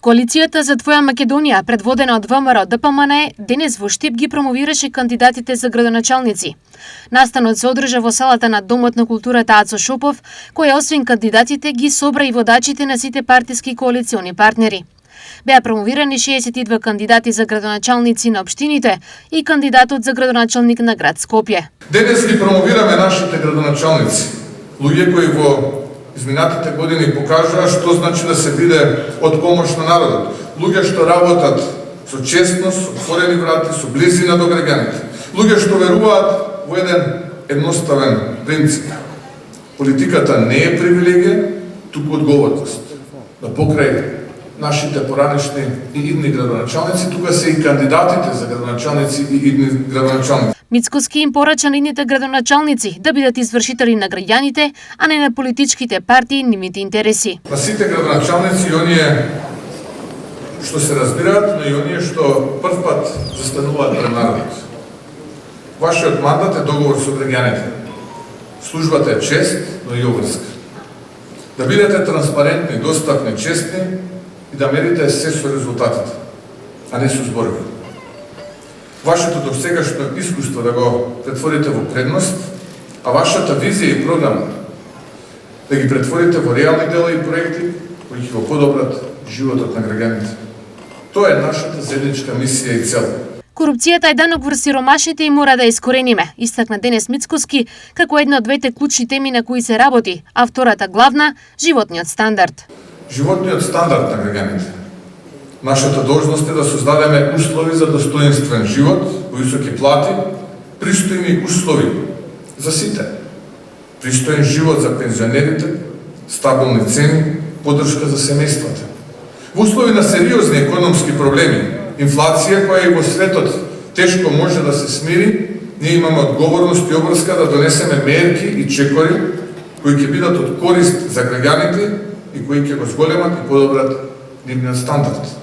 Коалицијата за Твоја Македонија, предводена од ВМРО ДПМН, денес во Штип ги промовираше кандидатите за градоначалници. Настанот се одржа во салата на Домот на културата Ацо Шопов, која освен кандидатите ги собра и водачите на сите партиски коалициони партнери. Беа промовирани 62 кандидати за градоначалници на општините и кандидатот за градоначалник на град Скопје. Денес ги промовираме нашите градоначалници, луѓе кои во изминатите години покажаа што значи да се биде од помош на народот. Луѓе што работат со честност, со отворени врати, со близина до граѓаните. Луѓе што веруваат во еден едноставен принцип. Политиката не е привилегија, туку одговорност. Да покрај нашите поранешни и идни градоначалници, тука се и кандидатите за градоначалници и идни градоначалници. Мицкоски им порача на идните градоначалници да бидат извршители на граѓаните, а не на политичките партии и нивните интереси. На сите градоначалници и оние што се разбираат, но и оние што прв пат застануваат пред народот. Вашиот мандат е договор со граѓаните. Службата е чест, но и обврска. Да бидете транспарентни, достапни, честни и да мерите се со резултатите, а не со зборови. Вашето досегашно искуство да го претворите во предност, а вашата визија и програма да ги претворите во реални дела и проекти кои ќе го подобрат животот на граѓаните. Тоа е нашата заедничка мисија и цел. Корупцијата е данок врз сиромашните и мора да искорениме, истакна денес Мицкоски, како една од двете клучни теми на кои се работи, а втората главна – животниот стандард. Животниот стандард на граѓаните. Нашата должност е да создадеме услови за достоинствен живот, високи плати, пристојни услови за сите. Пристоен живот за пензионерите, стабилни цени, поддршка за семејствата. Во услови на сериозни економски проблеми, инфлација која и во светот тешко може да се смири, ние имаме одговорност и обврска да донесеме мерки и чекори кои ќе бидат од корист за граѓаните и кои ќе го зголемат и подобрат нивниот стандард.